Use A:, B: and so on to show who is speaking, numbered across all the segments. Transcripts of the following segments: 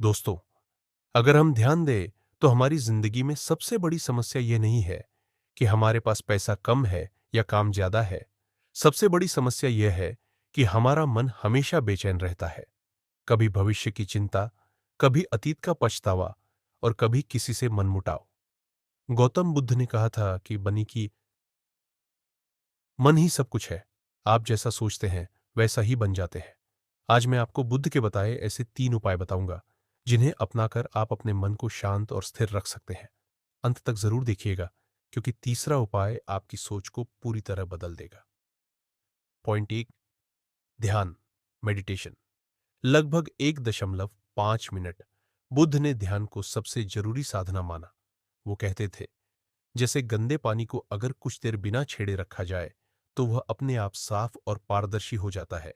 A: दोस्तों, अगर हम ध्यान दें तो हमारी जिंदगी में सबसे बड़ी समस्या यह नहीं है कि हमारे पास पैसा कम है या काम ज्यादा है। सबसे बड़ी समस्या यह है कि हमारा मन हमेशा बेचैन रहता है। कभी भविष्य की चिंता, कभी अतीत का पछतावा और कभी किसी से मनमुटाव। गौतम बुद्ध ने कहा था कि बनी कि मन ही सब कुछ है। आप जैसा सोचते हैं वैसा ही बन जाते हैं। आज मैं आपको बुद्ध के बताए ऐसे 3 उपाय बताऊंगा जिन्हें अपनाकर आप अपने मन को शांत और स्थिर रख सकते हैं। अंत तक जरूर देखिएगा, क्योंकि तीसरा उपाय आपकी सोच को पूरी तरह बदल देगा। पॉइंट 1, ध्यान, मेडिटेशन। लगभग 1.5 मिनट बुद्ध ने ध्यान को सबसे जरूरी साधना माना। वो कहते थे, जैसे गंदे पानी को अगर कुछ देर बिना छेड़े रखा जाए तो वह अपने आप साफ और पारदर्शी हो जाता है।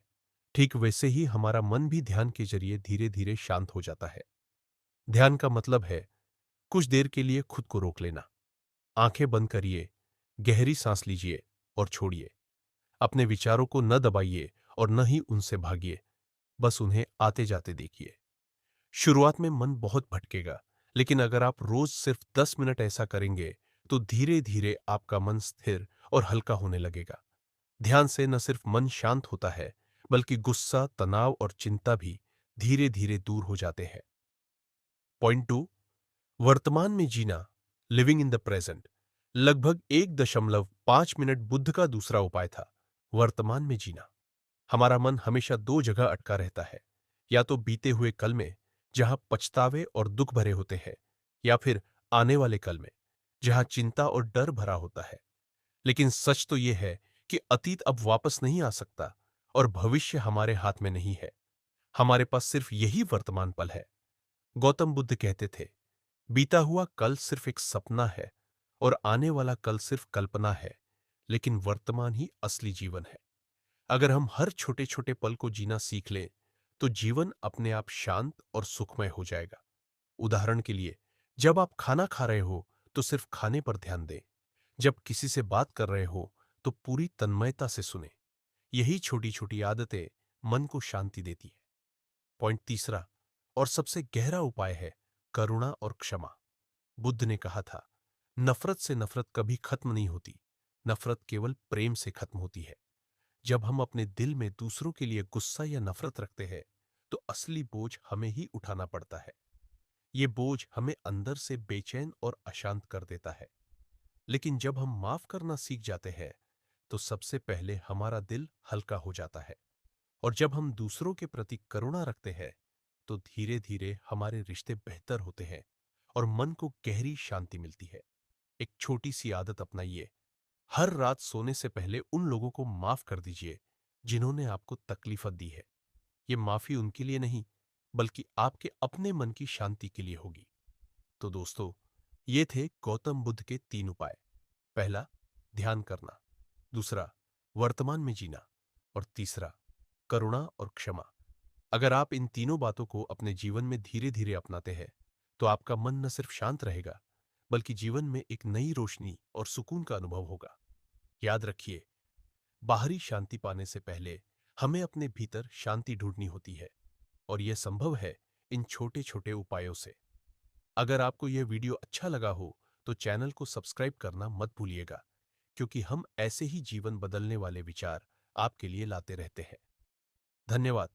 A: ठीक वैसे ही हमारा मन भी ध्यान के जरिए धीरे धीरे शांत हो जाता है। ध्यान का मतलब है कुछ देर के लिए खुद को रोक लेना। आंखें बंद करिए, गहरी सांस लीजिए और छोड़िए। अपने विचारों को न दबाइए और न ही उनसे भागिए, बस उन्हें आते जाते देखिए। शुरुआत में मन बहुत भटकेगा, लेकिन अगर आप रोज सिर्फ 10 मिनट ऐसा करेंगे तो धीरे धीरे आपका मन स्थिर और हल्का होने लगेगा। ध्यान से न सिर्फ मन शांत होता है, बल्कि गुस्सा, तनाव और चिंता भी धीरे धीरे दूर हो जाते हैं। पॉइंट 2, वर्तमान में जीना, लिविंग इन द प्रेजेंट। लगभग 1.5 मिनट बुद्ध का दूसरा उपाय था, वर्तमान में जीना। हमारा मन हमेशा दो जगह अटका रहता है, या तो बीते हुए कल में जहां पछतावे और दुख भरे होते हैं, या फिर आने वाले कल में जहां चिंता और डर भरा होता है। लेकिन सच तो यह है कि अतीत अब वापस नहीं आ सकता और भविष्य हमारे हाथ में नहीं है। हमारे पास सिर्फ यही वर्तमान पल है। गौतम बुद्ध कहते थे, बीता हुआ कल सिर्फ एक सपना है और आने वाला कल सिर्फ कल्पना है, लेकिन वर्तमान ही असली जीवन है। अगर हम हर छोटे छोटे पल को जीना सीख लें तो जीवन अपने आप शांत और सुखमय हो जाएगा। उदाहरण के लिए, जब आप खाना खा रहे हो तो सिर्फ खाने पर ध्यान दें। जब किसी से बात कर रहे हो तो पूरी तन्मयता से सुने। यही छोटी छोटी आदतें मन को शांति देती है। पॉइंट तीसरा और सबसे गहरा उपाय है करुणा और क्षमा। बुद्ध ने कहा था, नफरत से नफरत कभी खत्म नहीं होती, नफरत केवल प्रेम से खत्म होती है। जब हम अपने दिल में दूसरों के लिए गुस्सा या नफरत रखते हैं तो असली बोझ हमें ही उठाना पड़ता है। ये बोझ हमें अंदर से बेचैन और अशांत कर देता है। लेकिन जब हम माफ करना सीख जाते हैं तो सबसे पहले हमारा दिल हल्का हो जाता है। और जब हम दूसरों के प्रति करुणा रखते हैं तो धीरे धीरे हमारे रिश्ते बेहतर होते हैं और मन को गहरी शांति मिलती है। एक छोटी सी आदत अपनाइए, हर रात सोने से पहले उन लोगों को माफ कर दीजिए जिन्होंने आपको तकलीफ दी है। ये माफी उनके लिए नहीं, बल्कि आपके अपने मन की शांति के लिए होगी। तो दोस्तों, ये थे गौतम बुद्ध के 3 उपाय। पहला, ध्यान करना। दूसरा, वर्तमान में जीना। और तीसरा, करुणा और क्षमा। अगर आप इन तीनों बातों को अपने जीवन में धीरे धीरे अपनाते हैं तो आपका मन न सिर्फ शांत रहेगा, बल्कि जीवन में एक नई रोशनी और सुकून का अनुभव होगा। याद रखिए, बाहरी शांति पाने से पहले हमें अपने भीतर शांति ढूंढनी होती है, और यह संभव है इन छोटे छोटे उपायों से। अगर आपको यह वीडियो अच्छा लगा हो तो चैनल को सब्सक्राइब करना मत भूलिएगा, क्योंकि हम ऐसे ही जीवन बदलने वाले विचार आपके लिए लाते रहते हैं। धन्यवाद।